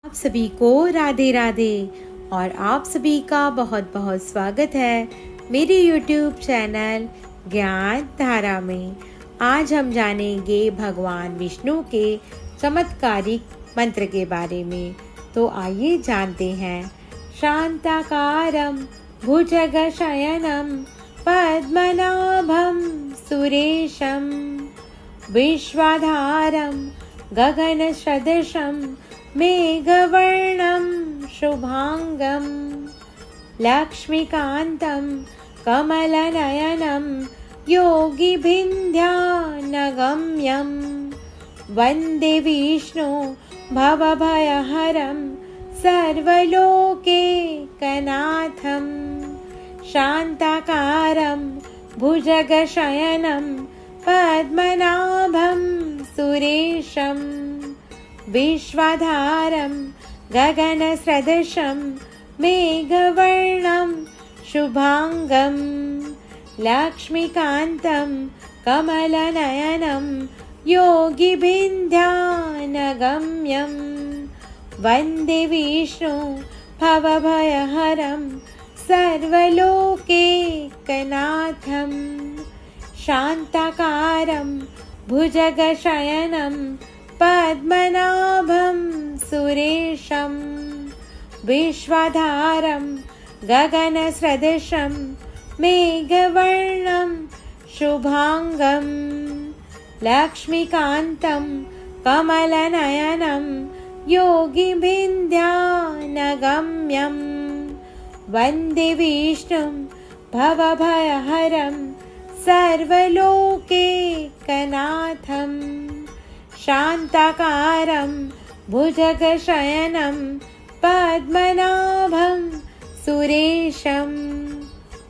आप सभी को राधे राधे और आप सभी का बहुत बहुत स्वागत है मेरे YouTube चैनल ज्ञान धारा में। आज हम जानेंगे भगवान विष्णु के चमत्कारिक मंत्र के बारे में। तो आइए जानते हैं। शांताकारं भुजगशयनं पद्मनाभं सुरेशं विश्वाधारं गगनसदृशं मेघवर्णं शुभांगं लक्ष्मीकान्तं कमलनयनं योगिभिन्ध्यानगम्यं वन्दे विष्णु भवभयहरं सर्वलोकैकनाथं शान्ताकारं भुजगशयनं पद्मनाभं सुरेशं विश्वाधारं गगनसदृशं मेघवर्णं शुभांगं लक्ष्मीकान्तं कमलनयनं योगिभिन्ध्यानगम्यं वन्दे विष्णु भवभयहरं सर्वलोकैकनाथं शान्ताकारं भुजगशयनं पद्मनाभं सुरेशं विश्वाधारं गगनसदृशं मेघवर्णं शुभांगं लक्ष्मीकान्तं कमलनयनं योगिभिन्ध्यानगम्यं वन्दे विष्णुं भवभयहरं सर्वलोकैकनाथं शान्ताकारं भुजगशयनं पद्मनाभं सुरेशं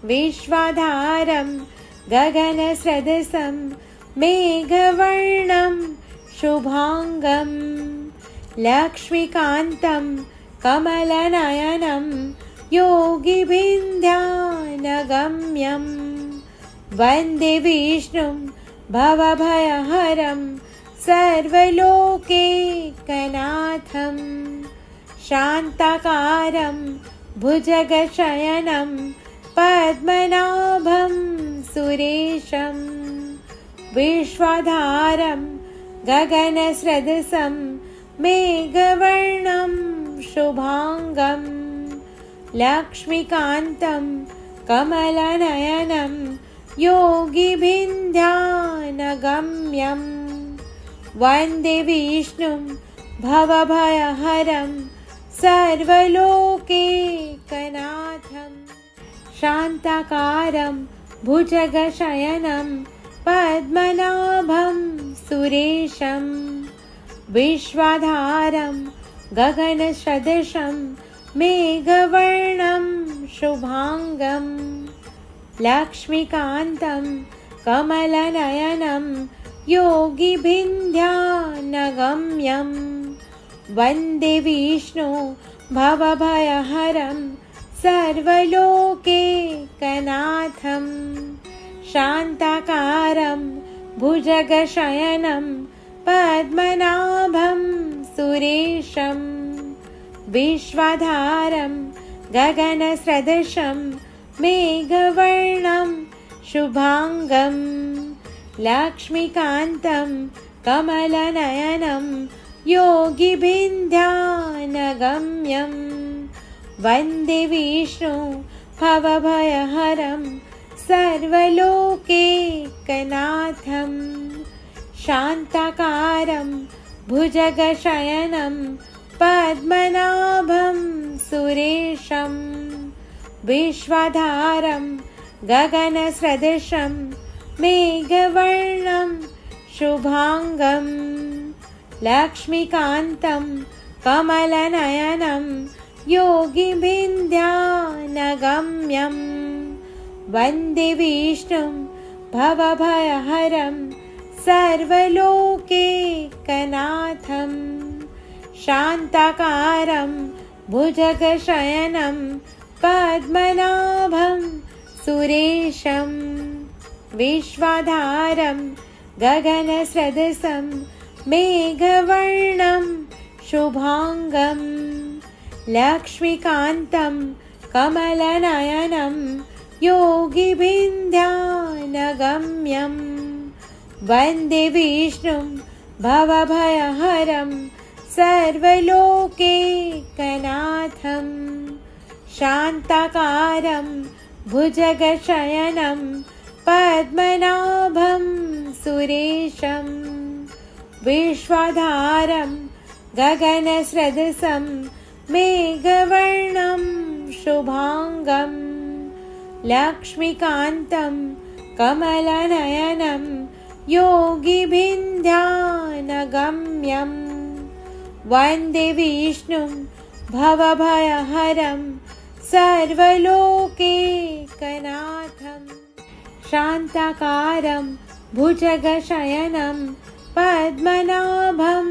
विश्वाधारं गगनसदृशं मेघवर्णं शुभांगं लक्ष्मीकान्तं कमलनयनं योगिभिन्ध्यानगम्यं वन्दे विष्णुं भवभयहरं सर्वलोकैकनाथं शान्ताकारं भुजगशयनं पद्मनाभं सुरेशं विश्वाधारं गगनसदृशं मेघवर्णं शुभांगं लक्ष्मीकान्तं कमलनयनं योगिभिन्ध्यानगम्यं वन्दे विष्णुं भवभयहरं सर्वलोकैकनाथं शान्ताकारं भुजगशयनं पद्मनाभं सुरेशं विश्वाधारं गगनसदृशं मेघवर्णं शुभांगं लक्ष्मीकान्तं कमलनयनं योगिभिन्ध्यानगम्यं वन्दे विष्णु भवभयहरं सर्वलोकैकनाथं शान्ताकारं भुजगशयनं पद्मनाभं सुरेशं विश्वाधारं गगनसदृशं मेघवर्णं शुभांगं लक्ष्मीकान्तं कमलनयनं योगिभिन्ध्यानगम्यं वन्दे विष्णु भवभयहरं सर्वलोकैकनाथं शान्ताकारं भुजगशयनं पद्मनाभं सुरेशं विश्वाधारं गगनसदृशं मेघवर्णं शुभांगं लक्ष्मीकान्तं कमलनयनं योगिभिन्ध्यानगम्यं वन्दे विष्णुं भवभयहरं सर्वलोकैकनाथं शान्ताकारं भुजगशयनं पद्मनाभं सुरेशं विश्वाधारं गगनसदृशं मेघवर्णं शुभांगं लक्ष्मीकान्तं कमलनयनं योगिभिर्ध्यानगम्यं वन्दे विष्णुं भवभयहरं सर्वलोकैकनाथं शान्ताकारं भुजगशयनं पद्मनाभं सुरेशं विश्वाधारं गगनसदृशं मेघवर्णं शुभांगं लक्ष्मीकान्तं कमलनयनं योगिभिर्ध्यानगम्यं वन्दे विष्णुं भवभयहरं सर्वलोकैकनाथं शान्ताकारं भुजगशयनं पद्मनाभं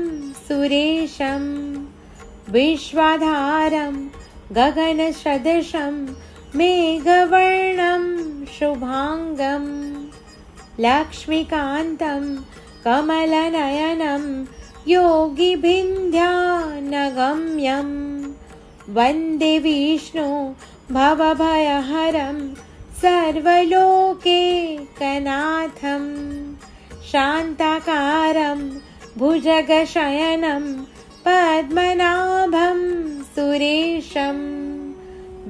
सुरेशं विश्वाधारं गगनसदृशं मेघवर्णं शुभांगं लक्ष्मीकान्तं कमलनयनं योगिभिर्ध्यानगम्यं वन्दे विष्णु भवभयहरं सर्वलोकैकनाथं शान्ताकारं भुजगशयनं पद्मनाभं सुरेशं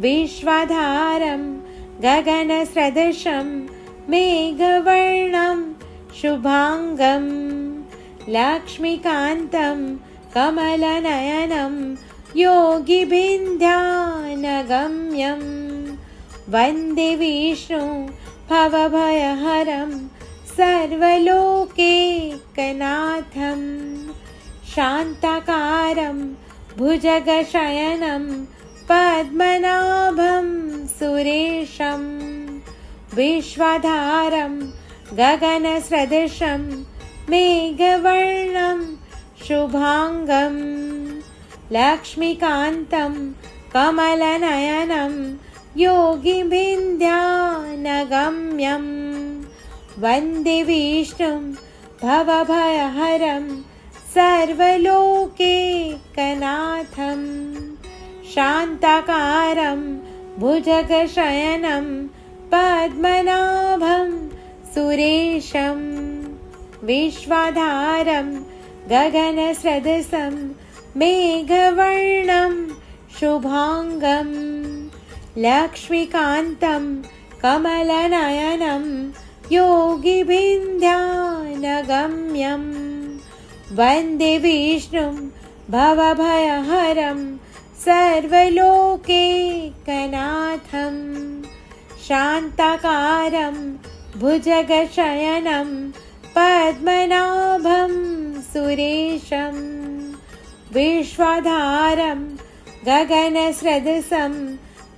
विश्वाधारं गगनसदृशं मेघवर्णं शुभांगं लक्ष्मीकान्तं कमलनयनं योगिभिर्ध्यानगम्यं वन्दे विष्णु भवभयहरं सर्वलोकैकनाथं शान्ताकारं भुजगशयनं पद्मनाभं सुरेशं विश्वाधारं गगनसदृशं मेघवर्णं शुभांगं लक्ष्मीकान्तं कमलनयनं योगिभिर्ध्यानगम्यं वन्दे विष्णुं भवभयहरं सर्वलोकैकनाथं शान्ताकारं भुजगशयनं पद्मनाभं सुरेशं विश्वाधारं गगनसदृशं मेघवर्णं शुभांगं लक्ष्मीकान्तं कमलनयनं योगिभिर्ध्यानगम्यं वन्दे विष्णुं भवभयहरं सर्वलोकैकनाथं शान्ताकारं भुजगशयनं पद्मनाभं सुरेशं विश्वाधारं गगनसदृशं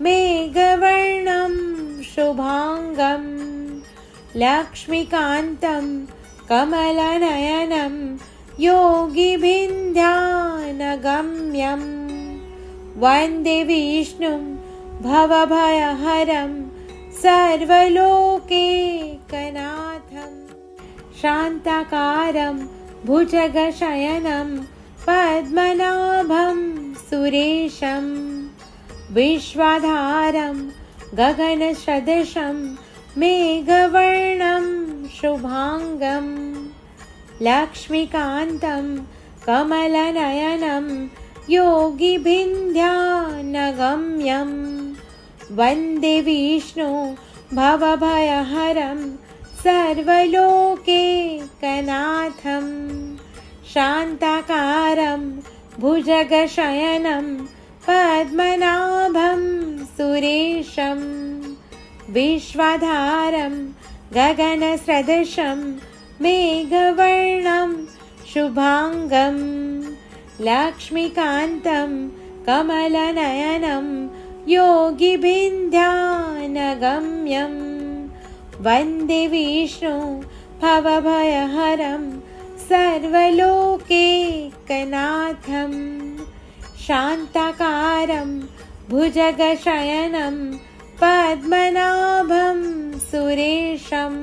मेघवर्णं शुभांगं लक्ष्मीकान्तं कमलनयनं योगिभिर्ध्यानगम्यं वन्दे विष्णुं भवभयहरं सर्वलोकैकनाथं शान्ताकारं भुजगशयनं पद्मनाभं सुरेशं विश्वाधारं गगनसदृशं मेघवर्णं शुभांगं लक्ष्मीकान्तं कमलनयनं योगिभिर्ध्यानगम्यं वन्दे विष्णु भवभयहरं सर्वलोकैकनाथं शान्ताकारं भुजगशयनं पद्मनाभं सुरेशं विश्वाधारं गगनसदृशं मेघवर्णं शुभांगं लक्ष्मीकान्तं कमलनयनं योगिभिर्ध्यानगम्यं वन्दे विष्णु भवभयहरं सर्वलोकैकनाथं शान्ताकारं भुजगशयनं पद्मनाभं सुरेशं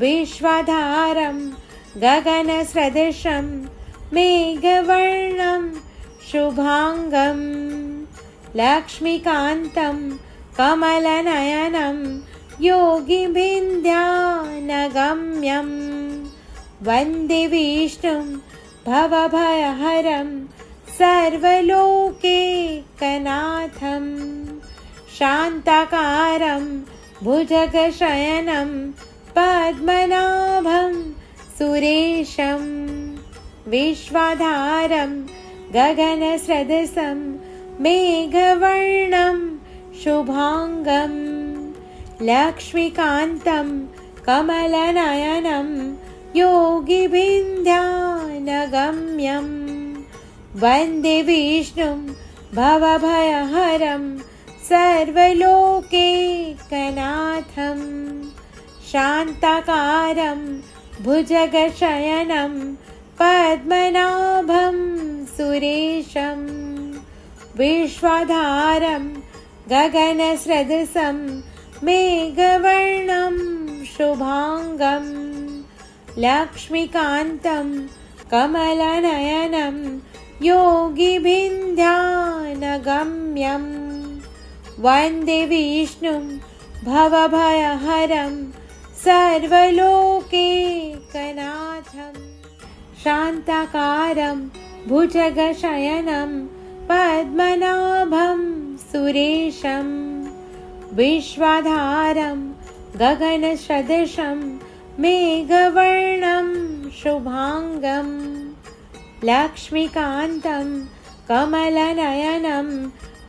विश्वाधारं गगनसदृशं मेघवर्णं शुभांगं लक्ष्मीकान्तं कमलनयनं योगिभिन्द्यानगम्यं वन्दे विष्णुं भवभयहरं सर्वलोकैकनाथं शान्ताकारं भुजगशयनं पद्मनाभं सुरेशं विश्वाधारं गगनसदृशं मेघवर्णं शुभांगं लक्ष्मीकान्तं कमलनयनं योगिभिन्द्यानगम्यं वन्दे विष्णुं भवभयहरं सर्वलोकैकनाथं शान्ताकारं भुजगशयनं पद्मनाभं सुरेशं विश्वाधारं गगनसदृशं मेघवर्णं शुभांगं लक्ष्मीकान्तं कमलनयनं योगिभिन्द्यानगम्यं वन्दे विष्णुं भवभयहरं सर्वलोकैकनाथं शान्ताकारं भुजगशयनं पद्मनाभं सुरेशं विश्वाधारं गगनसदृशं मेघवर्णं शुभांगं लक्ष्मीकान्तं कमलनयनं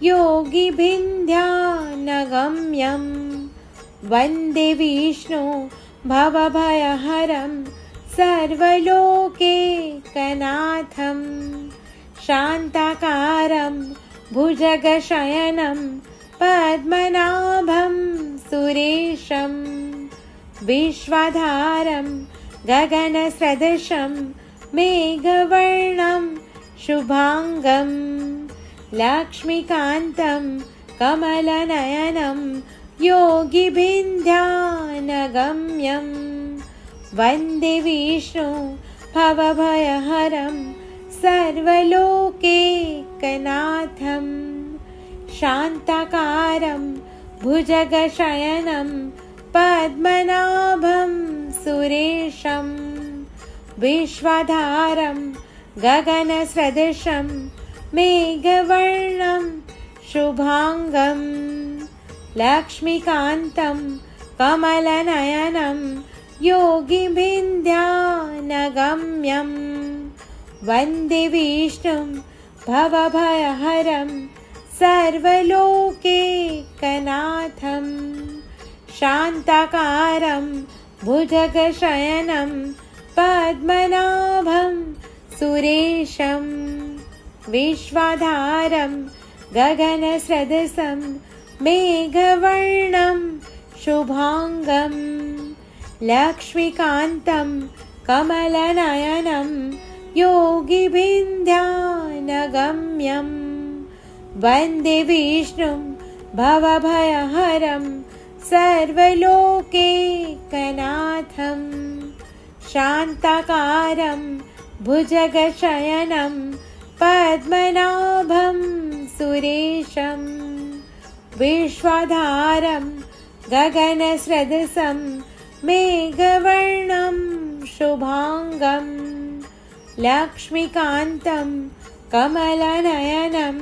योगिभिन्द्यानगम्यं वन्दे विष्णु भवभयहरं सर्वलोकैकनाथं शान्ताकारं भुजगशयनं पद्मनाभं सुरेशं विश्वाधारं गगनसदृशं मेघवर्णं शुभांगं लक्ष्मीकान्तं कमलनयनं योगिभिन्द्यानगम्यं वन्दे विष्णु भवभयहरं सर्वलोकैकनाथं शान्ताकारं भुजगशयनं पद्मनाभं सुरेशं विश्वाधारं गगनसदृशं मेघवर्णं शुभांगं लक्ष्मीकान्तं कमलनयनं योगिभिन्द्यानगम्यं वन्दे विष्णुं भवभयहरं सर्वलोकैकनाथं शान्ताकारं भुजगशयनं पद्मनाभं सुरेशं विश्वाधारं गगनसदृशं मेघवर्णं शुभांगं लक्ष्मीकान्तं कमलनयनं योगिभिन्द्यानगम्यं वन्दे विष्णुं भवभयहरं सर्वलोकैकनाथं शान्ताकारं भुजगशयनं पद्मनाभं सुरेशं विश्वाधारं गगनसदृशं मेघवर्णं शुभांगं लक्ष्मीकान्तं कमलनयनं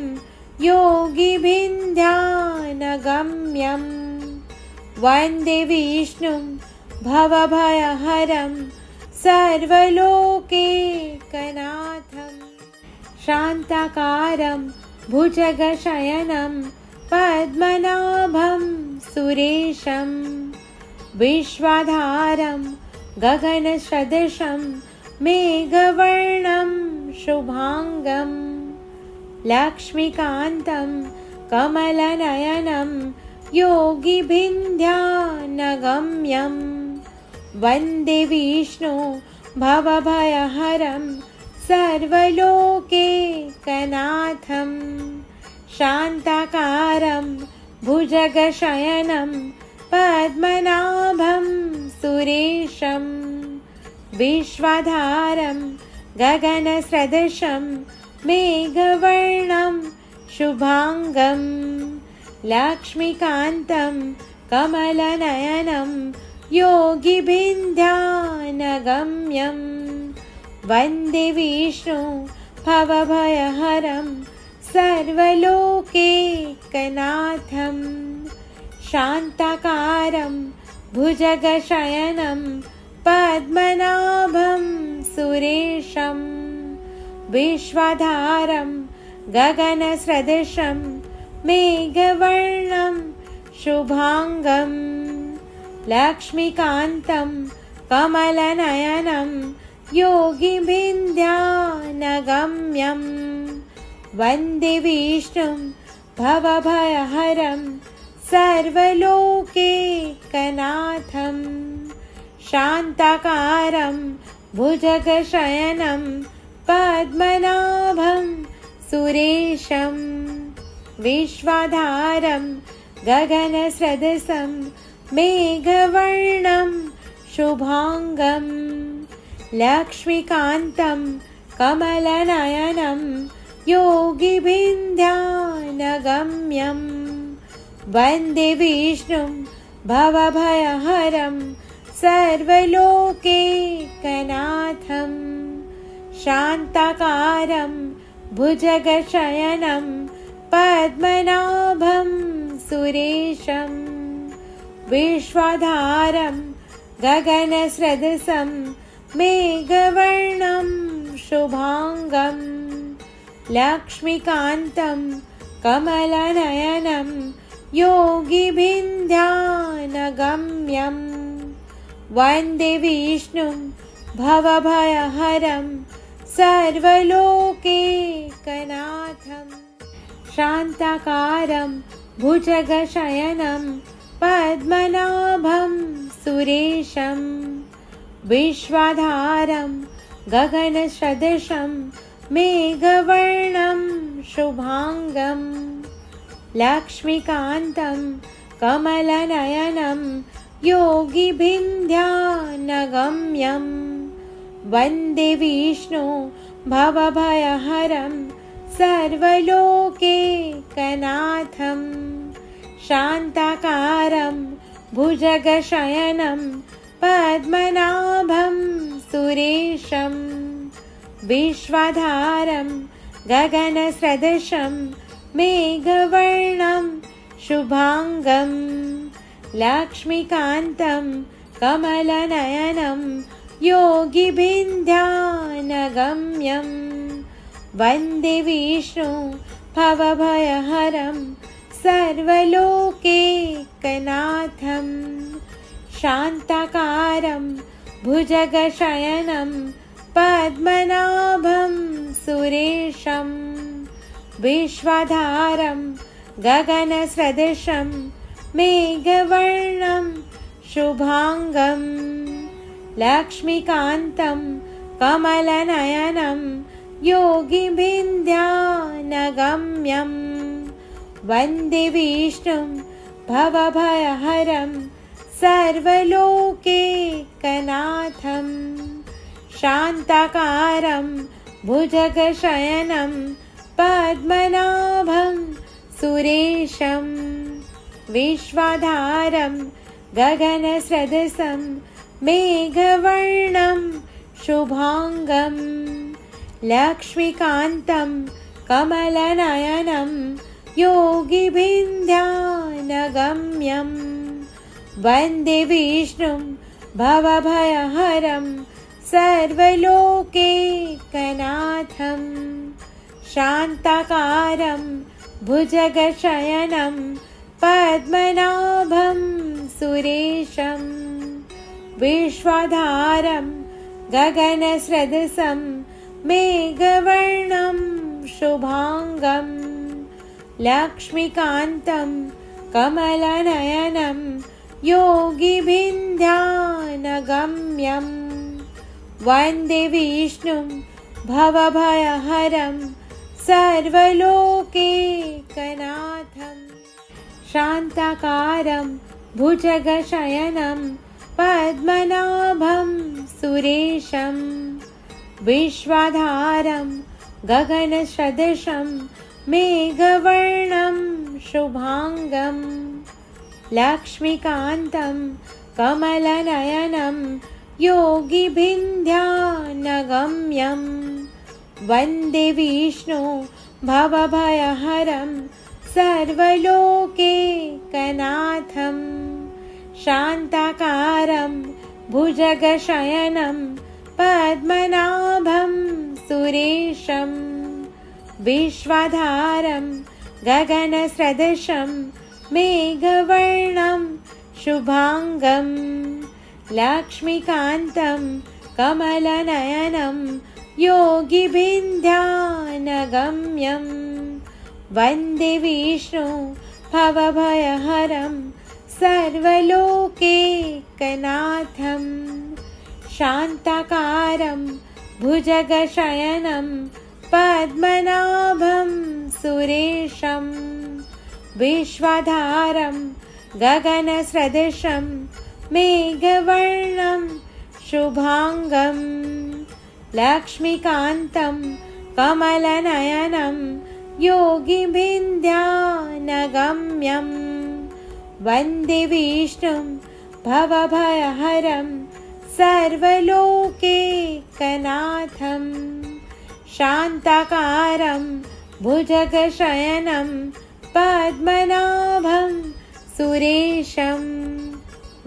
योगिभिन्द्यानगम्यं वन्दे विष्णुं भवभयहरं सर्वलोकैकनाथं शान्ताकारं भुजगशयनं पद्मनाभं सुरेशं विश्वाधारं गगनसदृशं मेघवर्णं शुभांगं लक्ष्मीकान्तं कमलनयनं योगिभिन्द्यानगम्यं वन्दे विष्णु भवभयहरं सर्वलोकैकनाथं शान्ताकारं भुजगशयनं पद्मनाभं सुरेशं विश्वाधारं गगनसदृशं मेघवर्णं शुभांगं लक्ष्मीकान्तं कमलनयनं योगिभिर्ध्यानगम्यं वन्दे विष्णु भवभयहरं सर्वलोकैकनाथं शान्ताकारं भुजगशयनं पद्मनाभं सुरेशं विश्वधारं गगनसदृशं मेघवर्णं शुभांगं लक्ष्मीकान्तं कमलनयनं योगिभिर्ध्यानगम्यं वन्दे विष्णुं भवभयहरं सर्वलोकैकनाथं शान्ताकारं भुजगशयनं पद्मनाभं सुरेशं विश्वधारं गगनसदृशं मेघवर्णं शुभांगं लक्ष्मीकान्तं कमलनयनं योगिभिर्ध्यानगम्यं वन्दे विष्णुं भवभयहरं सर्वलोकैकनाथं शान्ताकारं भुजगशयनं पद्मनाभं सुरेशं विश्वधारं गगनसदृशं मेघवर्णं शुभांगं लक्ष्मीकान्तं कमलनयनं योगिभिर्ध्यानगम्यं वन्दे विष्णुं भवभयहरं सर्वलोकैकनाथं शान्ताकारं भुजगशयनं पद्मनाभं सुरेशं विश्वधारं गगनसदृशं मेघवर्णं शुभांगं लक्ष्मीकान्तं कमलनयनं योगिभिर्ध्यानगम्यं वन्दे विष्णु भवभयहरं सर्वलोकैकनाथं शान्ताकारं भुजगशयनं पद्मनाभं सुरेशं विश्वधारं गगनसदृशं मेघवर्णं शुभांगं लक्ष्मीकान्तं कमलनयनं योगिभिर्ध्यानगम्यं वन्दे विष्णु भवभयहरं सर्वलोकैकनाथं शान्ताकारं भुजगशयनं पद्मनाभं सुरेशं विश्वधारं गगनसदृशं मेघवर्णं शुभांगं लक्ष्मीकान्तं कमलनयनं योगिभिर्ध्यानगम्यं वन्दे विष्णुं भवभयहरं सर्वलोकैकनाथं शान्ताकारं भुजगशयनं पद्मनाभं सुरेशं विश्वधारं गगनसदृशं मेघवर्णं शुभांगं लक्ष्मीकान्तं कमलनयनं योगिभिर्ध्यानगम्यं वन्दे विष्णुं भवभयहरं सर्वलोकैकनाथं शान्ताकारं भुजगशयनं पद्मनाभं सुरेशं विश्वधारं गगनसदृशं मेघवर्णं शुभांगं लक्ष्मीकान्तं कमलनयनं योगिभिर्ध्यानगम्यं वन्दे विष्णुं भवभयहरं सर्वलोकैकनाथं शान्ताकारं भुजगशयनं पद्मनाभं सुरेशं विश्वधारं गगनसदृशं मेघवर्णं शुभांगं लक्ष्मीकान्तं कमलनयनं योगिभिर्ध्यानगम्यं वन्दे विष्णु भवभयहरं सर्वलोकैकनाथं शान्ताकारं भुजगशयनं पद्मनाभं सुरेशं विश्वधारं गगनसदृशं मेघवर्णं शुभांगं लक्ष्मीकान्तं कमलनयनं योगिभिर्ध्यानगम्यं वन्दे विष्णु भवभयहरं सर्वलोकैकनाथं शान्ताकारं भुजगशयनं पद्मनाभं सुरेशं विश्वधारं गगनसदृशं मेघवर्णं शुभांगं लक्ष्मीकान्तं कमलनयनं योगिभिर्ध्यानगम्यं वन्दे विष्णुं भवभयहरं सर्वलोकैकनाथं शान्ताकारं भुजगशयनं पद्मनाभं सुरेशं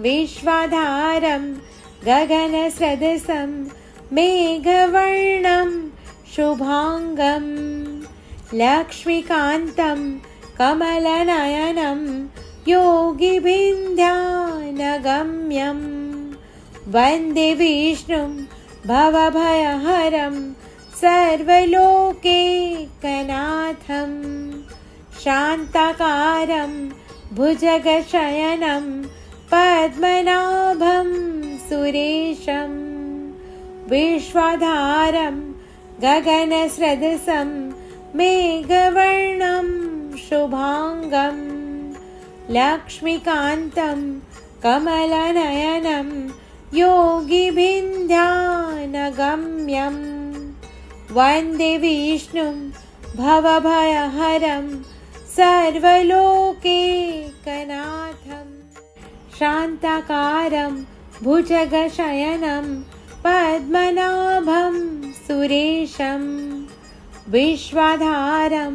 विश्वधारं गगनसदृशं मेघवर्णं शुभांगं लक्ष्मीकान्तं कमलनयनं योगिभिर्ध्यानगम्यं वन्दे विष्णुं भवभयहरं सर्वलोकैकनाथं शान्ताकारं भुजगशयनं पद्मनाभं सुरेशं विश्वधारं गगनसदृशं मेघवर्णं शुभांगं लक्ष्मीकान्तं कमलनयनं योगिभिर्ध्यानगम्यं वन्दे विष्णुं भवभयहरं सर्वलोकैकनाथं शान्ताकारं भुजगशयनं पद्मनाभं सुरेशं विश्वधारं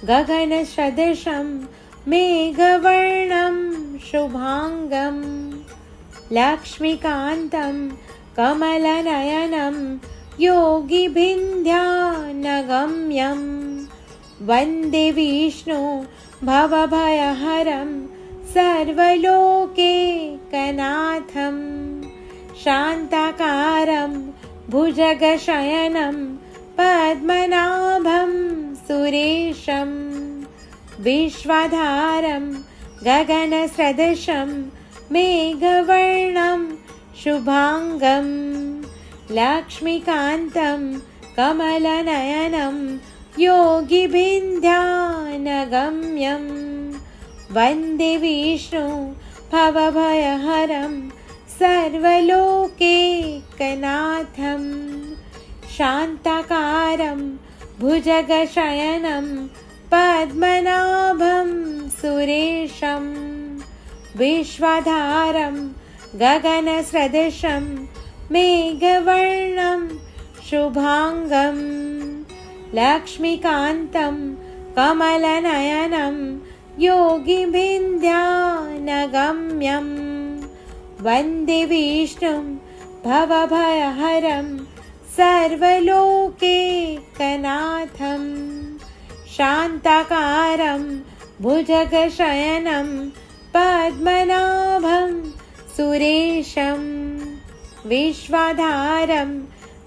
गगनसदृशं मेघवर्णं शुभांगं लक्ष्मीकान्तं कमलनयनं योगिभिर्ध्यानगम्यं वन्दे विष्णु भवभयहरं सर्वलोकैकनाथं शान्ताकारं भुजगशयनं पद्मनाभं सुरेशं विश्वधारं गगनसदृशं मेघवर्णं शुभांगं लक्ष्मीकान्तं कमलनयनं योगिभिर्ध्यानगम्यं वन्दे विष्णु भवभयहरं सर्वलोकैकनाथं शान्ताकारं भुजगशयनं पद्मनाभं सुरेशं विश्वधारं गगनसदृशं मेघवर्णं शुभांगं लक्ष्मीकान्तं कमलनयनं योगिभिर्ध्यानगम्यं वन्दे विष्णुं भवभयहरं सर्वलोकैकनाथं शान्ताकारं भुजगशयनं पद्मनाभं सुरेशं विश्वधारं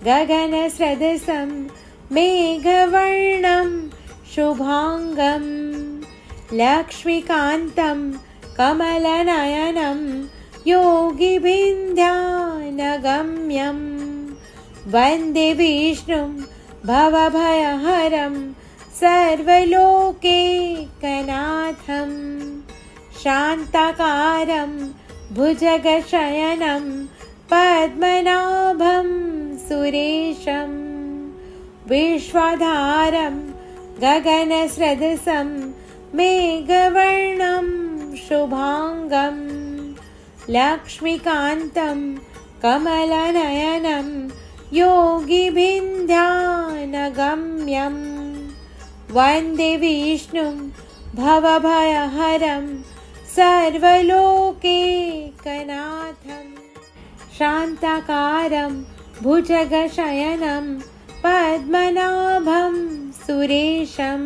गगनसदृशं मेघवर्णं शुभांगं लक्ष्मीकान्तं कमलनयनं योगिभिर्ध्यानगम्यं वन्दे विष्णुं भवभयहरं सर्वलोकैकनाथं शान्ताकारं भुजगशयनं पद्मनाभं सुरेशं विश्वधारं गगनसदृशं मेघवर्णं शुभांगं लक्ष्मीकान्तं कमलनयनं योगिभिर्ध्यानगम्यं वन्दे विष्णुं भवभयहरं सर्वलोकैकनाथं शान्ताकारं भुजगशयनं पद्मनाभं सुरेशं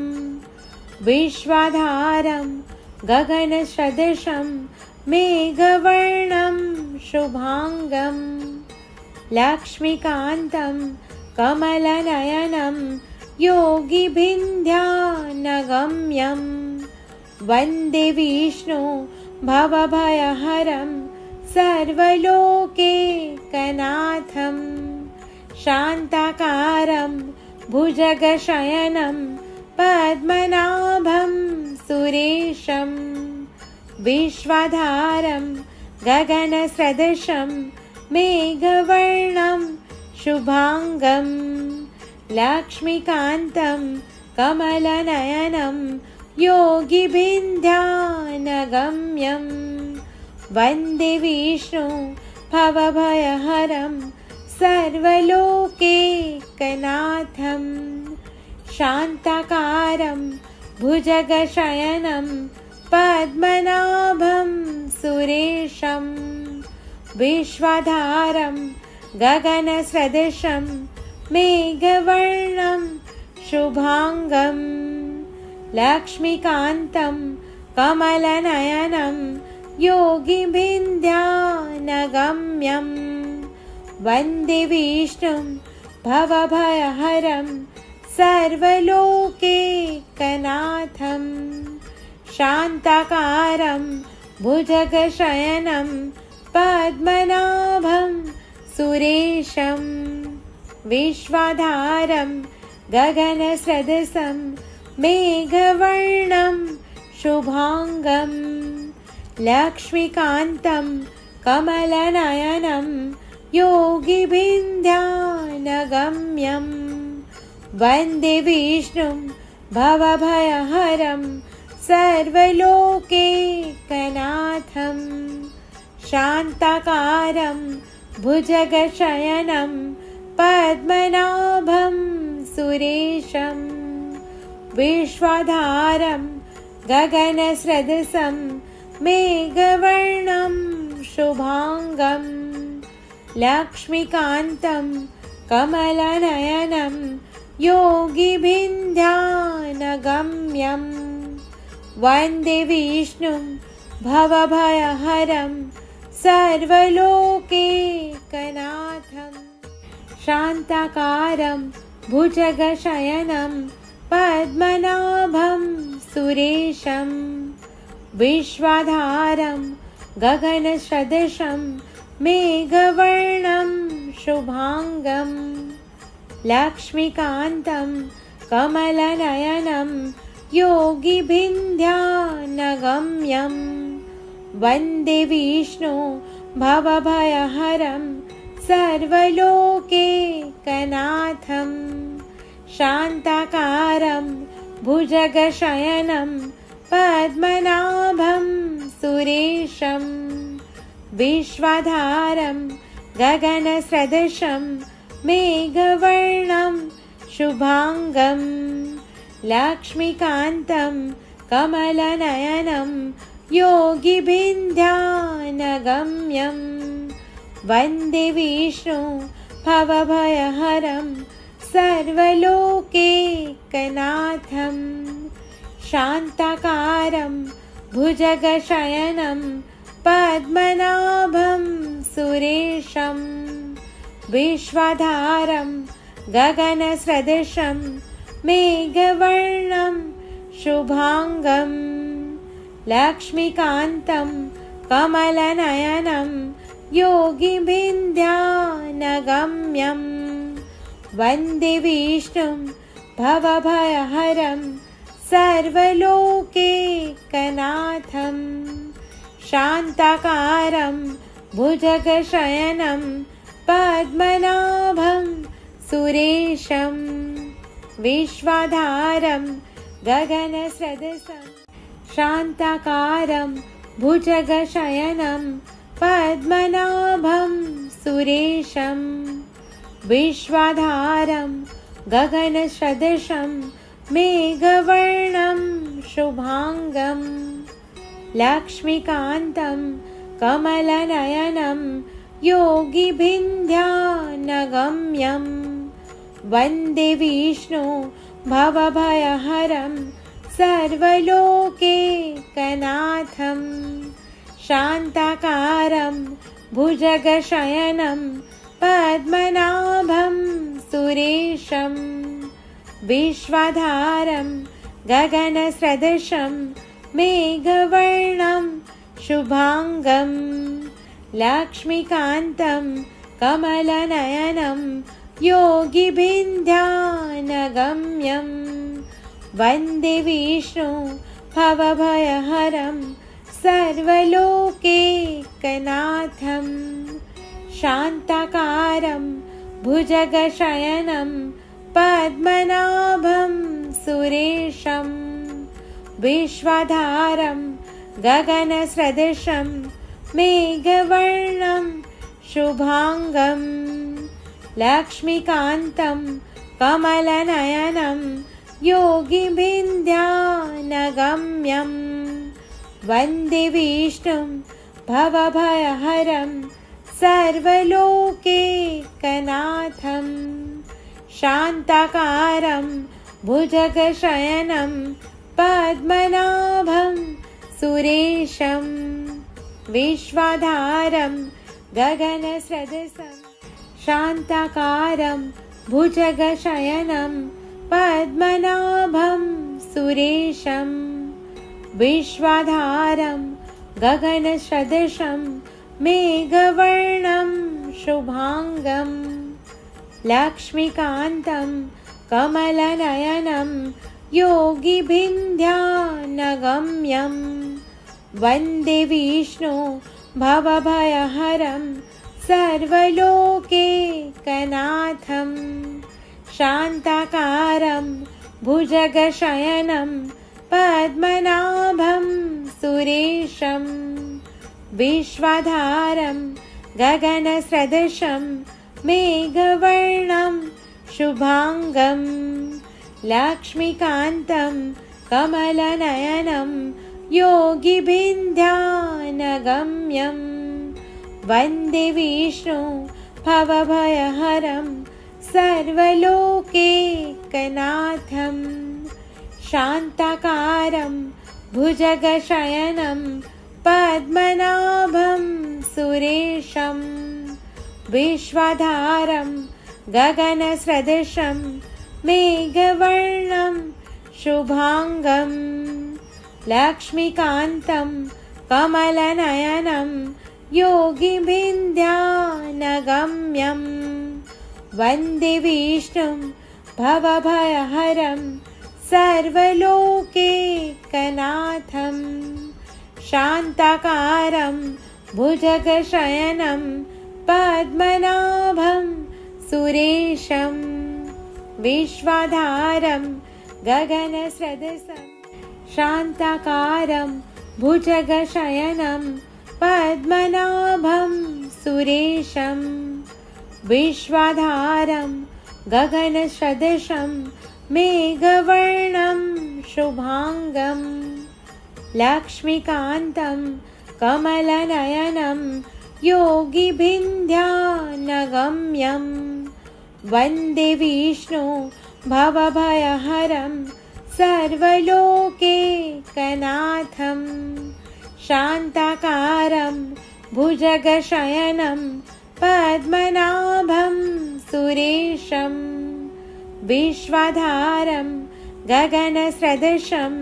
विश्वाधारं गगनसदृशं मेघवर्णं शुभांगं लक्ष्मीकान्तं कमलनयनं योगिभिर्ध्यानगम्यं वन्दे विष्णु भवभयहरं सर्वलोकैकनाथं शान्ताकारं भुजगशयनं पद्मनाभं सुरेशं विश्वाधारं गगनसदृशं मेघवर्णं शुभांगं लक्ष्मीकान्तं कमलनयनं योगिभिर्ध्यानगम्यं वन्दे विष्णु भवभयहरं सर्वलोकैकनाथं शान्ताकारं भुजगशयनं पद्मनाभं सुरेशं विश्वाधारं गगनसदृशं मेघवर्णं शुभांगं लक्ष्मीकान्तं कमलनयनं योगिभिर्ध्यानगम्यं वन्दे विष्णुं भवभयहरं सर्वलोकैकनाथं शान्ताकारं भुजगशयनं पद्मनाभं सुरेशं विश्वाधारं गगनसदृशं मेघवर्णं शुभांगं लक्ष्मीकान्तं कमलनयनं योगिभिर्ध्यानगम्यं वन्दे विष्णुं भवभयहरं सर्वलोकैकनाथं शान्ताकारं भुजगशयनं पद्मनाभं सुरेशं विश्वाधारं गगनसदृशं मेघवर्णं शुभांगं लक्ष्मीकान्तं कमलनयनं योगिभिर्ध्यानगम्यं वन्दे विष्णुं भवभयहरं सर्वलोकैकनाथं शान्ताकारं भुजगशयनं पद्मनाभं सुरेशं विश्वाधारं गगनसदृशं मेघवर्णं शुभांगं लक्ष्मीकान्तं कमलनयनं योगिभिर्ध्यानगम्यं वन्दे विष्णु भवभयहरं सर्वलोकैकनाथं शान्ताकारं भुजगशयनं पद्मनाभं सुरेशं विश्वाधारं गगनसदृशं मेघवर्णं शुभांगं लक्ष्मीकान्तं कमलनयनं योगिभिर्ध्यानगम्यं वन्दे विष्णु भवभयहरं सर्वलोकैकनाथं शान्ताकारं भुजगशयनं पद्मनाभं सुरेशं विश्वाधारं गगनसदृशं मेघवर्णं शुभांगं लक्ष्मीकान्तं कमलनयनं योगिभिर्ध्यानगम्यं वन्दे विष्णुं भवभयहरं सर्वलोकैकनाथं शान्ताकारं भुजगशयनं पद्मनाभं सुरेशं विश्वाधारं गगनसदृशं शान्ताकारं भुजगशयनं पद्मनाभं सुरेशं विश्वाधारं गगनसदृशं मेघवर्णं शुभांगं लक्ष्मीकान्तं कमलनयनं योगिभिन्ध्यानगम्यं वन्दे विष्णु भवभयहरं सर्वलोकैकनाथं शान्ताकारं भुजगशयनं पद्मनाभं सुरेशं विश्वाधारं गगनसदृशं मेघवर्णं शुभांगं लक्ष्मीकान्तं कमलनयनं योगिभिन्ध्यानगम्यं वन्दे विष्णु भवभयहरं सर्वलोकैकनाथं शान्ताकारं भुजगशयनं पद्मनाभं सुरेशं विश्वाधारं गगनसदृशं मेघवर्णं शुभांगं लक्ष्मीकान्तं कमलनयनं योगिभिन्ध्यानगम्यं वन्दे विष्णुं भवभयहरं सर्वलोकैकनाथं शान्ताकारं भुजगशयनं पद्मनाभं सुरेशं विश्वाधारं गगनसदृशं शान्ताकारं भुजगशयनं पद्मनाभं सुरेशं विश्वाधारं गगनसदृशं मेघवर्णं शुभांगं लक्ष्मीकान्तं कमलनयनं योगिभिन्ध्यानगम्यं वन्दे विष्णु भवभयहरं सर्वलोकैकनाथं शान्ताकारं भुजगशयनं पद्मनाभं सुरेशं विश्वाधारं गगनसदृशं मेघवर्णं शुभांगं लक्ष्मीकान्तं कमलनयनं योगिभिन्ध्यानगम्यं वन्दे विष्णु भवभयहरं सर्वलोकैकनाथं शान्ताकारं भुजगशयनं पद्मनाभं सुरेशं विश्वाधारं गगनसदृशं मेघवर्णं शुभांगं लक्ष्मीकान्तं कमलनयनं योगिभिन्ध्यानगम्यं वन्दे विष्णुं भवभयहरं सर्वलोकैकनाथं शान्ताकारं भुजगशयनं पद्मनाभं सुरेशं विश्वाधारं गगनसदृशं शान्ताकारं भुजगशयनं पद्मनाभं सुरेशं विश्वाधारं गगनसदृशं मेघवर्णं शुभांगं लक्ष्मीकान्तं कमलनयनं योगिभिन्ध्यानगम्यं वन्दे विष्णु भवभयहरं सर्वलोकैकनाथं शान्ताकारं भुजगशयनं पद्मनाभं सुरेशं विश्वाधारं गगनसदृशं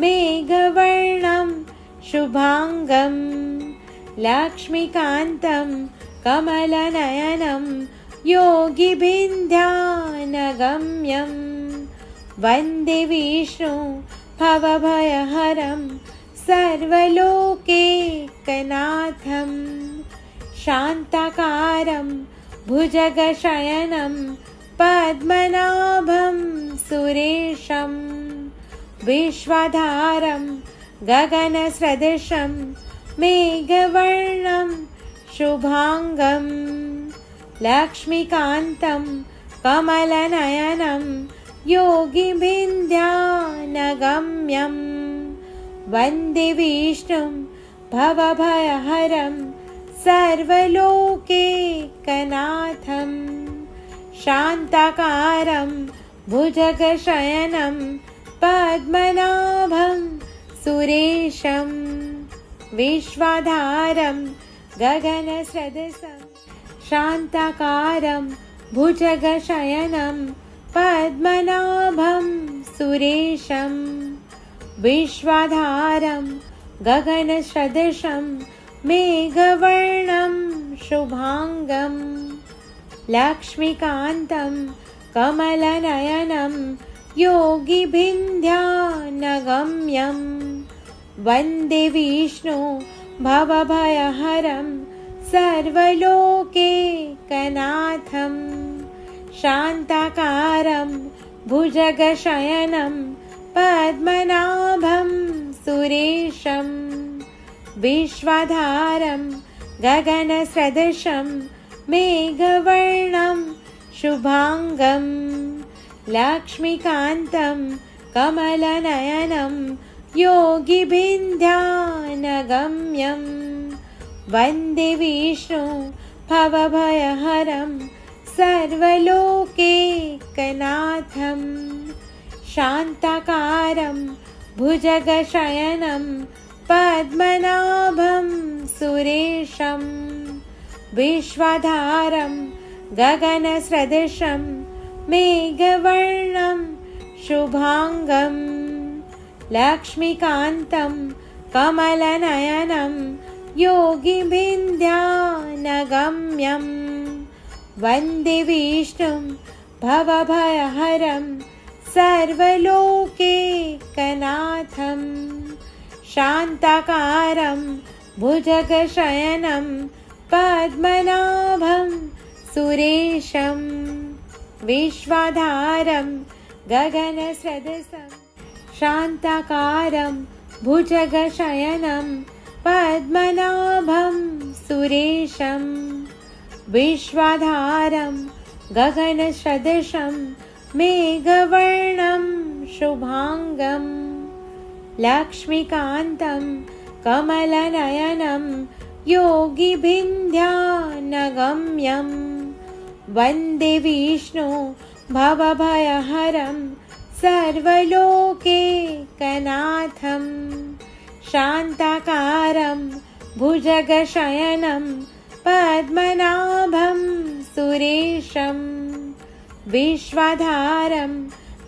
मेघवर्णं शुभांगं लक्ष्मीकान्तं कमलनयनं योगिभिन्ध्यानगम्यं वन्दे विष्णु भवभयहरं सर्वलोकैकनाथं शान्ताकारं भुजगशयनं पद्मनाभं सुरेशं विश्वाधारं गगनसदृशं मेघवर्णं शुभांगं लक्ष्मीकान्तं कमलनयनं योगिभिर्ध्यानगम्यं वन्दे विष्णुं भवभयहरं सर्वलोकैकनाथं शान्ताकारं भुजगशयनं पद्मनाभं सुरेशं विश्वाधारं गगनसदृशं शान्ताकारं भुजगशयनं पद्मनाभं सुरेशं विश्वाधारं गगनसदृशं मेघवर्णं शुभांगं लक्ष्मीकान्तं कमलनयनं योगिभिर्ध्यानगम्यं वन्दे विष्णु भवभयहरं सर्वलोकैकनाथं शान्ताकारं भुजगशयनं पद्मनाभं सुरेशं विश्वाधारं गगनसदृशं मेघवर्णं शुभांगं लक्ष्मीकान्तं कमलनयनं योगिभिर्ध्यानगम्यं वन्दे विष्णु भवभयहरं सर्वलोकैकनाथं शान्ताकारं भुजगशयनं पद्मनाभं सुरेशं विश्वाधारं गगनसदृशं मेघवर्णं शुभांगं लक्ष्मीकान्तं कमलनयनं योगिभिर्ध्यानगम्यं वन्दे विष्णुं भवभयहरं सर्वलोकैकनाथं शान्ताकारं भुजगशयनं पद्मनाभं सुरेशं विश्वाधारं गगनसदृशं शान्ताकारं भुजगशयनं पद्मनाभं सुरेशं विश्वाधारं गगनसदृशं मेघवर्णं शुभांगं लक्ष्मीकान्तं कमलनयनं योगिभिर्ध्यानगम्यं वन्दे विष्णु भवभयहरं सर्वलोकैकनाथं शान्ताकारं भुजगशयनं पद्मनाभं सुरेशं विश्वाधारं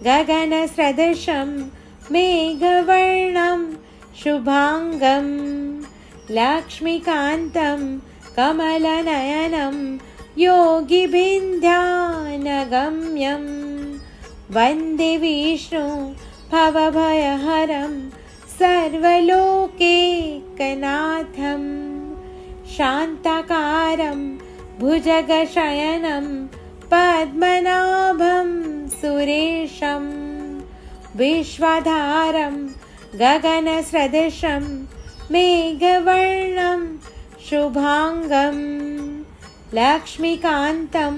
गगनसदृशं मेघवर्णं शुभांगं लक्ष्मीकान्तं कमलनयनं योगिभिर्ध्यानगम्यं वन्दे विष्णु भवभयहरं सर्वलोकैकनाथं शान्ताकारं भुजगशयनं पद्मनाभं सुरेशं विश्वाधारं गगनसदृशं मेघवर्णं शुभांगं लक्ष्मीकान्तं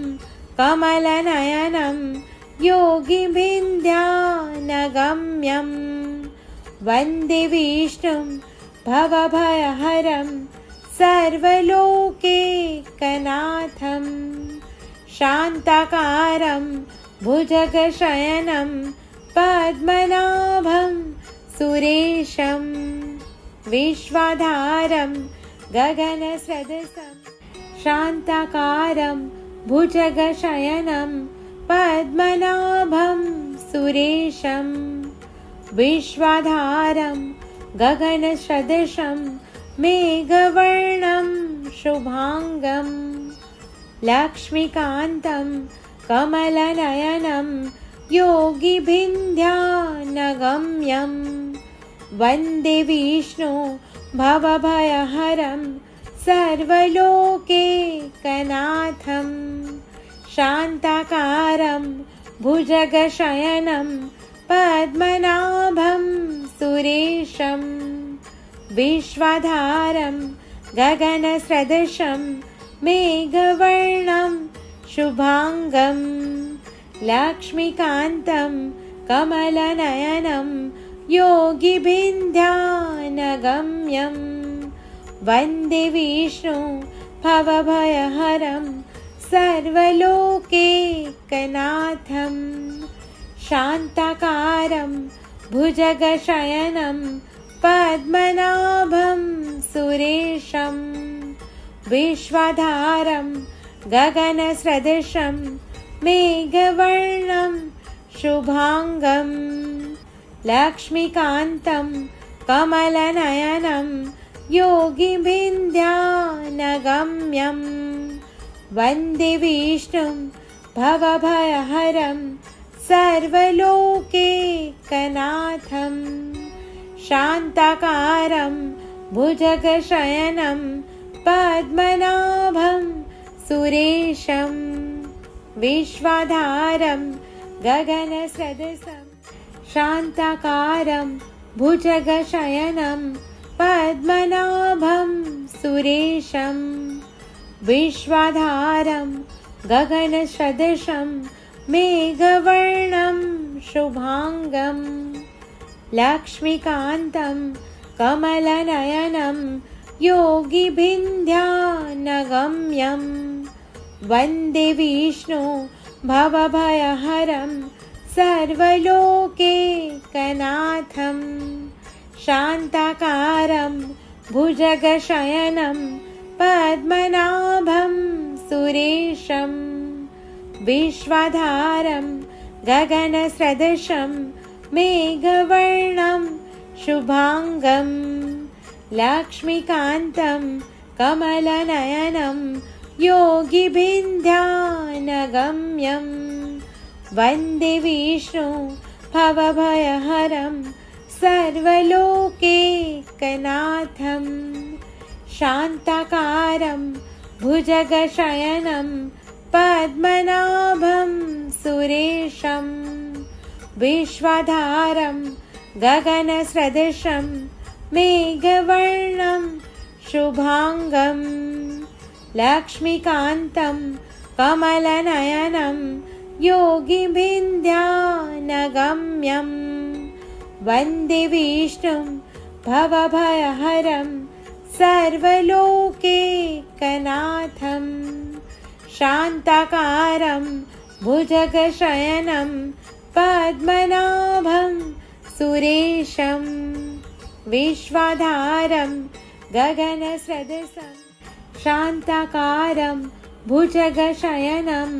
कमलनयनं योगिभिर्ध्यानगम्यं वन्दे विष्णुं भवभयहरं सर्वलोकैकनाथं शान्ताकारं भुजगशयनं पद्मनाभं सुरेशं विश्वाधारं गगनसदृशं शान्ताकारं भुजगशयनं पद्मनाभं सुरेशं विश्वाधारं गगनसदृशं मेघवर्णं शुभांगं लक्ष्मीकान्तं कमलनयनं योगिभिर्ध्यानगम्यं वन्दे विष्णु भवभयहरं सर्वलोकैकनाथं शान्ताकारं भुजगशयनं पद्मनाभं सुरेशं विश्वाधारं गगनसदृशं मेघवर्णं शुभांगं लक्ष्मीकान्तं कमलनयनं योगिभिर्ध्यानगम्यं वन्दे विष्णु भवभयहरं सर्वलोकैकनाथं शान्ताकारं भुजगशयनं पद्मनाभं सुरेशं विश्वाधारं गगनसदृशं मेघवर्णं शुभांगं लक्ष्मीकान्तं कमलनयनं योगिभिर्ध्यानगम्यं वन्दे विष्णुं भवभयहरं सर्वलोकैकनाथं शान्ताकारं भुजगशयनं पद्मनाभं सुरेशं विश्वाधारं गगनसदृशं शान्ताकारं भुजगशयनं पद्मनाभं सुरेशं विश्वाधारं गगनसदृशं मेघवर्णं शुभांगं लक्ष्मीकान्तं कमलनयनं योगिभिर्ध्यानगम्यं वन्दे विष्णु भवभयहरं सर्वलोकैकनाथं शान्ताकारं भुजगशयनं पद्मनाभं सुरेशं विश्वाधारं गगनसदृशं मेघवर्णं शुभांगं लक्ष्मीकान्तं कमलनयनं योगिभिर्ध्यानगम्यं वन्दे विष्णु भवभयहरं सर्वलोकैकनाथं शान्ताकारं भुजगशयनं पद्मनाभं सुरेशं विश्वाधारं गगनसदृशं मेघवर्णं शुभांगं लक्ष्मीकान्तं कमलनयनं योगिभिर्ध्यानगम्यं वन्दे विष्णुं भवभयहरं सर्वलोकैकनाथं शान्ताकारं भुजगशयनं पद्मनाभं सुरेशं विश्वाधारं गगनसदृशं शान्ताकारं भुजगशयनं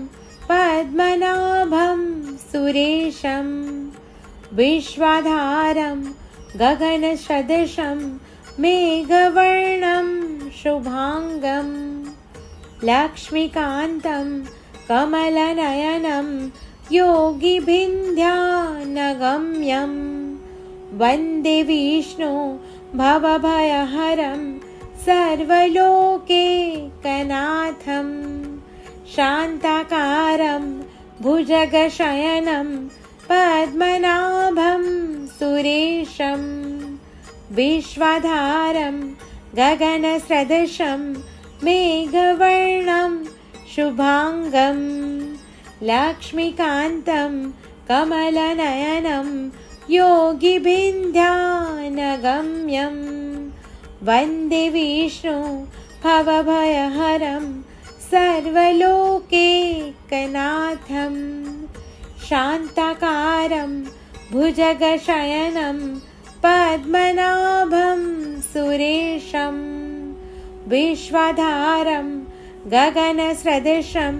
पद्मनाभं सुरेशं विश्वाधारं गगनसदृशं मेघवर्णं शुभांगं लक्ष्मीकान्तं कमलनयनं योगिभिर्ध्यानगम्यं वन्दे विष्णु भवभयहरं सर्वलोकैकनाथं शान्ताकारं भुजगशयनं पद्मनाभं सुरेशं विश्वाधारं गगनसदृशं मेघवर्णं शुभांगं लक्ष्मीकान्तं कमलनयनं योगिभिर्ध्यानगम्यं वन्दे विष्णु भवभयहरं सर्वलोकैकनाथं शान्ताकारं भुजगशयनं पद्मनाभं सुरेशं विश्वाधारं गगनसदृशं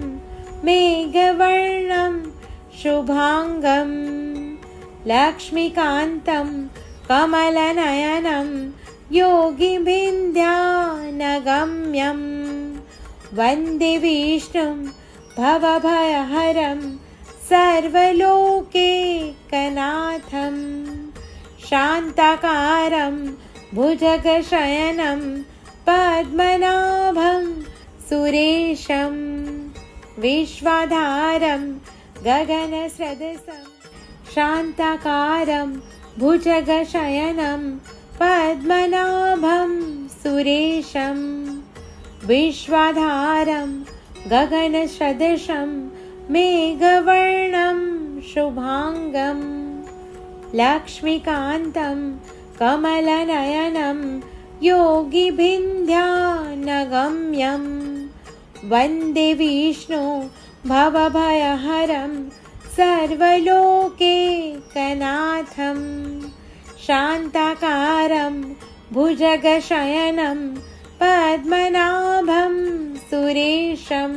मेघवर्णं शुभांगं लक्ष्मीकान्तं कमलनयनं योगिभिर्ध्यानगम्यं वन्दे विष्णुं भवभयहरं सर्वलोकैकनाथं शान्ताकारं भुजगशयनं पद्मनाभं सुरेशं विश्वाधारं गगनसदृशं शान्ताकारं भुजगशयनं पद्मनाभं सुरेशं विश्वाधारं गगनसदृशं मेघवर्णं शुभांगं लक्ष्मीकान्तं कमलनयनं योगिभिन्ध्यानगम्यं वन्दे विष्णु भवभयहरं सर्वलोकैकनाथं शान्ताकारं भुजगशयनं पद्मनाभं सुरेशं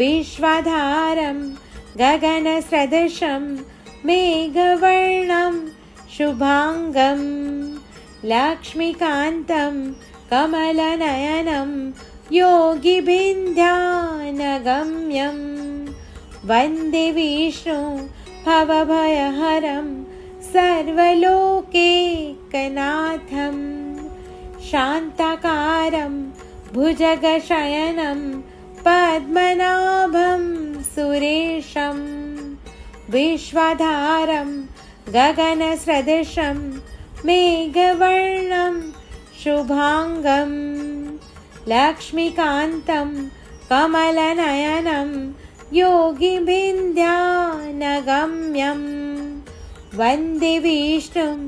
विश्वाधारं गगनसदृशं मेघवर्णं शुभांगं लक्ष्मीकान्तं कमलनयनं योगिभिन्ध्यानगम्यं वन्दे विष्णु भवभयहरं सर्वलोकैकनाथं शान्ताकारं भुजगशयनं पद्मनाभं सुरेशं विश्वाधारं गगनसदृशं मेघवर्णं शुभांगं लक्ष्मीकान्तं कमलनयनं योगिभिन्ध्यानगम्यं वन्दे विष्णुं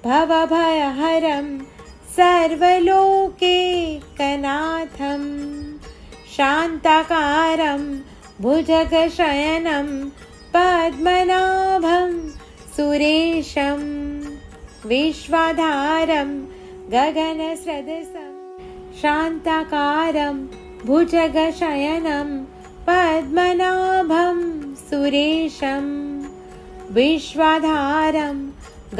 भवभयहरं सर्वलोकैकनाथं शान्ताकारं भुजगशयनं पद्मनाभं सुरेशं विश्वाधारं गगनसदृशं शान्ताकारं भुजगशयनं पद्मनाभं सुरेशं विश्वाधारं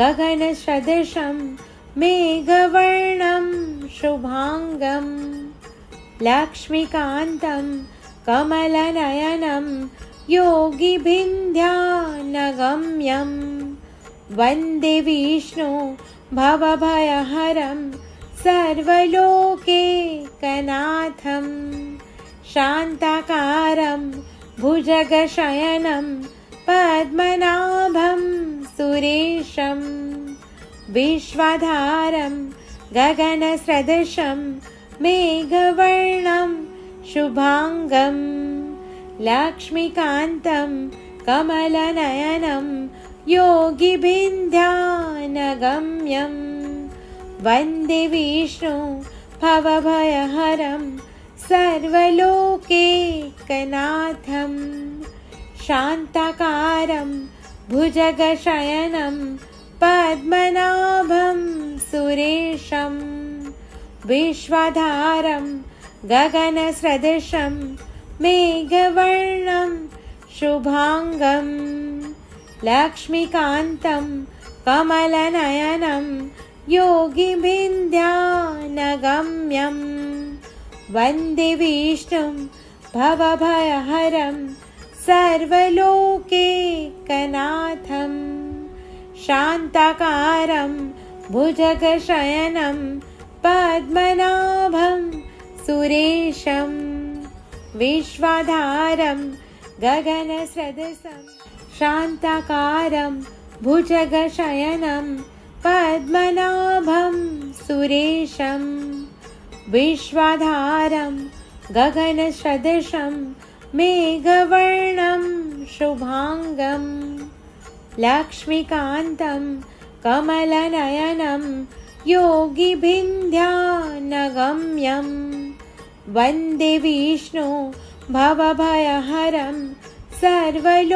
गगनसदृशं मेघवर्णं शुभांगं लक्ष्मीकान्तं कमलनयनं योगिभिन्ध्यानगम्यं वन्दे विष्णु भवभयहरं सर्वलोकैकनाथं शान्ताकारं भुजगशयनं पद्मनाभं सुरेशं विश्वाधारं गगनसदृशं मेघवर्णं शुभांगं लक्ष्मीकान्तं कमलनयनं योगिभिन्ध्यानगम्यं वन्दे विष्णु भवभयहरं सर्वलोकैकनाथं शान्ताकारं भुजगशयनं पद्मनाभं सुरेशं विश्वाधारं गगनसदृशं मेघवर्णं शुभांगं लक्ष्मीकान्तं कमलनयनं योगिभिन्ध्यानगम्यं वन्दे विष्णुं भवभयहरं सर्वलोकैकनाथं शान्ताकारं भुजगशयनं पद्मनाभं सुरेशं विश्वाधारं गगनसदृशं शान्ताकारं भुजगशयनं पद्मनाभं सुरेशं विश्वाधारं गगनसदृशं मेघवर्णं शुभांगं लक्ष्मीकान्तं कमलनयनं योगिभिन्ध्यानगम्यं वन्दे विष्णु भवभयहरं सर्वलोकैकनाथं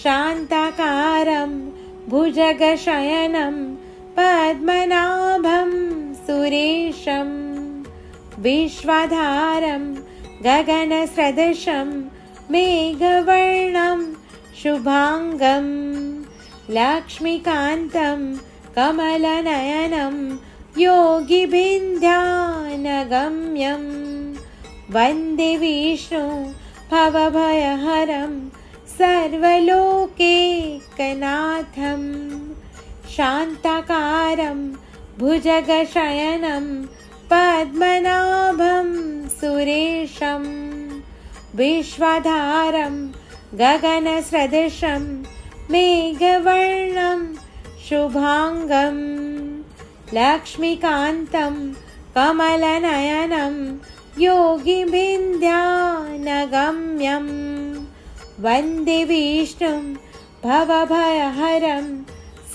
शान्ताकारं भुजगशयनं पद्मनाभं सुरेशं विश्वाधारं गगनसदृशं मेघवर्णं शुभांगं लक्ष्मीकान्तं कमलनयनं योगिभिन्ध्यानगम्यं वन्दे विष्णु भवभयहरं सर्वलोकैकनाथं शान्ताकारं भुजगशयनं पद्मनाभं सुरेशं विश्वाधारं गगनसदृशं मेघवर्णं शुभांगं लक्ष्मीकान्तं कमलनयनं योगिभिन्द्यानगम्यं वन्दे विष्णुं भवभयहरं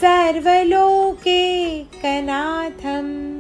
सर्वलोकैकनाथम्।